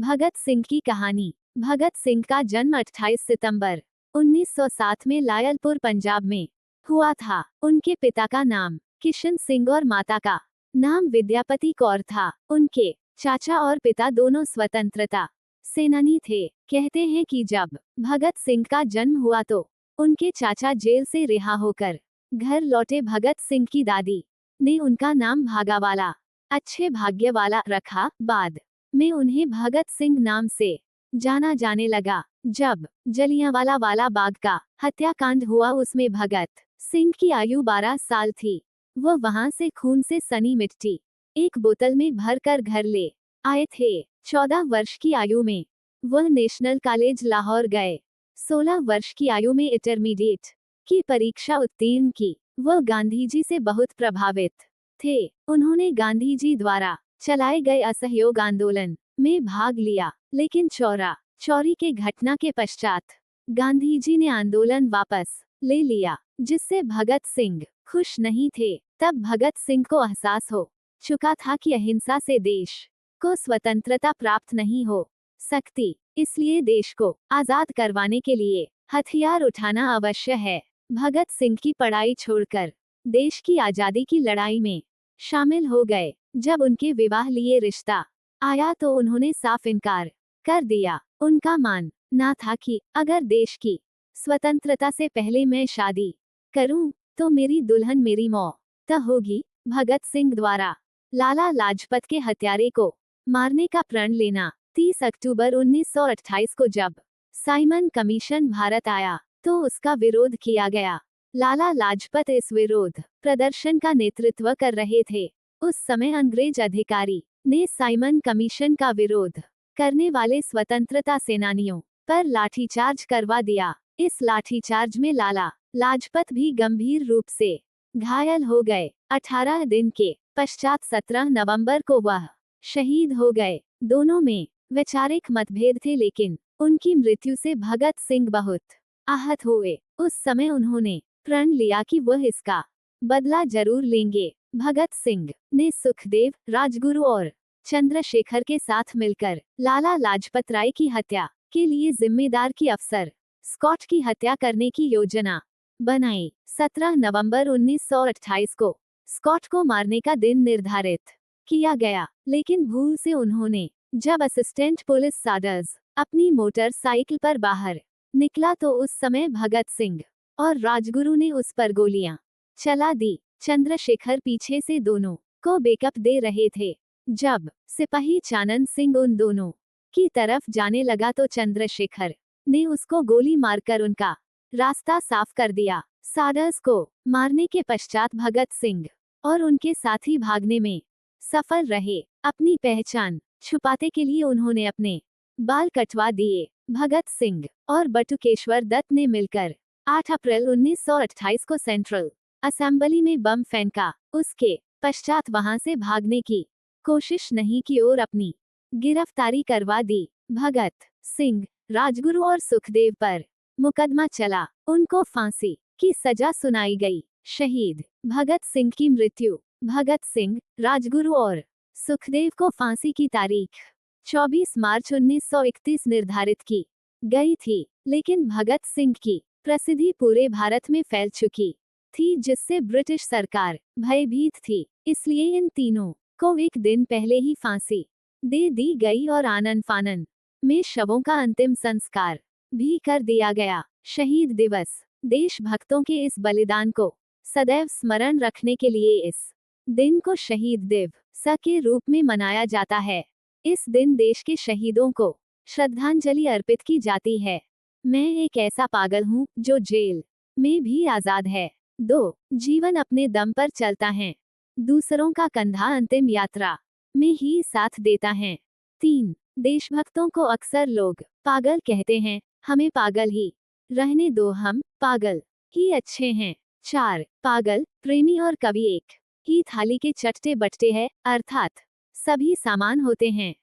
भगत सिंह की कहानी। भगत सिंह का जन्म 28 सितंबर 1907 में लायलपुर पंजाब में हुआ था। उनके पिता का नाम किशन सिंह और माता का नाम विद्यापति कौर था। उनके चाचा और पिता दोनों स्वतंत्रता सेनानी थे। कहते हैं कि जब भगत सिंह का जन्म हुआ तो उनके चाचा जेल से रिहा होकर घर लौटे। भगत सिंह की दादी ने उनका नाम भागावाला, अच्छे भाग्य वाला रखा। बाद में उन्हें भगत सिंह नाम से जाना जाने लगा। जब जलियांवाला वाला बाग का हत्याकांड हुआ उसमें भगत सिंह की आयु 12 साल थी। वह वहां से खून से सनी मिट्टी एक बोतल में भरकर घर ले आए थे। 14 वर्ष की आयु में वह नेशनल कॉलेज लाहौर गए। 16 वर्ष की आयु में इंटरमीडिएट की परीक्षा उत्तीर्ण की। वह गांधी जी से बहुत प्रभावित थे। उन्होंने गांधी जी द्वारा चलाए गए असहयोग आंदोलन में भाग लिया, लेकिन चौरी के घटना के पश्चात गांधी जी ने आंदोलन वापस ले लिया, जिससे भगत सिंह खुश नहीं थे। तब भगत सिंह को एहसास हो चुका था कि अहिंसा से देश को स्वतंत्रता प्राप्त नहीं हो सकती, इसलिए देश को आजाद करवाने के लिए हथियार उठाना आवश्यक है। भगत सिंह की पढ़ाई छोड़कर देश की आजादी की लड़ाई में शामिल हो गए। जब उनके विवाह लिए रिश्ता आया तो उन्होंने साफ इनकार कर दिया। उनका मानना था कि अगर देश की स्वतंत्रता से पहले मैं शादी करूं तो मेरी दुल्हन मेरी मौत होगी। भगत सिंह द्वारा लाला लाजपत के हत्यारे को मारने का प्रण लेना। 30 अक्टूबर 1928 को जब साइमन कमीशन भारत आया तो उसका विरोध किया गया। लाला लाजपत इस विरोध प्रदर्शन का नेतृत्व कर रहे थे। उस समय अंग्रेज अधिकारी ने साइमन कमीशन का विरोध करने वाले स्वतंत्रता सेनानियों पर लाठीचार्ज करवा दिया। इस लाठीचार्ज में लाला लाजपत भी गंभीर रूप से घायल हो गए। 18 दिन के पश्चात 17 नवंबर को वह शहीद हो गए। दोनों में वैचारिक मतभेद थे, लेकिन उनकी मृत्यु से भगत सिंह बहुत आहत हुए। उस समय उन्होंने प्रण लिया कि वह इसका बदला जरूर लेंगे। भगत सिंह ने सुखदेव, राजगुरु और चंद्रशेखर के साथ मिलकर लाला लाजपत राय की हत्या के लिए जिम्मेदार की अफसर स्कॉट की हत्या करने की योजना बनाई। 17 नवंबर 1928 को स्कॉट को मारने का दिन निर्धारित किया गया, लेकिन भूल से उन्होंने जब असिस्टेंट पुलिस साडर्स अपनी मोटरसाइकिल पर बाहर निकला तो उस समय भगत सिंह और राजगुरु ने उस पर गोलियां चला दी। चंद्रशेखर पीछे से दोनों को बैकअप दे रहे थे। जब सिपाही चानन सिंह उन दोनों की तरफ जाने लगा तो चंद्रशेखर ने उसको गोली मारकर उनका रास्ता साफ कर दिया। साडर्स को मारने के पश्चात भगत सिंह और उनके साथी भागने में सफल रहे। अपनी पहचान छुपाने के लिए उन्होंने अपने बाल कटवा दिए। भगत सिंह और बटुकेश्वर दत्त ने मिलकर 8 अप्रैल 1928 को सेंट्रल असेंबली में बम फेंका। उसके पश्चात वहां से भागने की कोशिश नहीं की और अपनी गिरफ्तारी करवा दी। भगत सिंह, राजगुरु और सुखदेव पर मुकदमा चला। उनको फांसी की सजा सुनाई गई। शहीद भगत सिंह की मृत्यु। भगत सिंह, राजगुरु और सुखदेव को फांसी की तारीख 24 मार्च 1931 निर्धारित की गई थी, लेकिन भगत सिंह की प्रसिद्धि पूरे भारत में फैल चुकी थी, जिससे ब्रिटिश सरकार भयभीत थी। इसलिए इन तीनों को एक दिन पहले ही फांसी दे दी गई और आनन फानन में शवों का अंतिम संस्कार भी कर दिया गया। शहीद दिवस देशभक्तों के इस बलिदान को सदैव स्मरण रखने के लिए इस दिन को शहीद दिवस के रूप में मनाया जाता है। इस दिन देश के शहीदों को श्रद्धांजलि अर्पित की जाती है। मैं एक ऐसा पागल हूँ जो जेल में भी आजाद है। 2. जीवन अपने दम पर चलता है, दूसरों का कंधा अंतिम यात्रा में ही साथ देता है। 3. देशभक्तों को अक्सर लोग पागल कहते हैं, हमें पागल ही रहने दो, हम पागल ही अच्छे हैं। 4. पागल, प्रेमी और कवि एक ही थाली के चट्टे बट्टे हैं, अर्थात सभी समान होते हैं।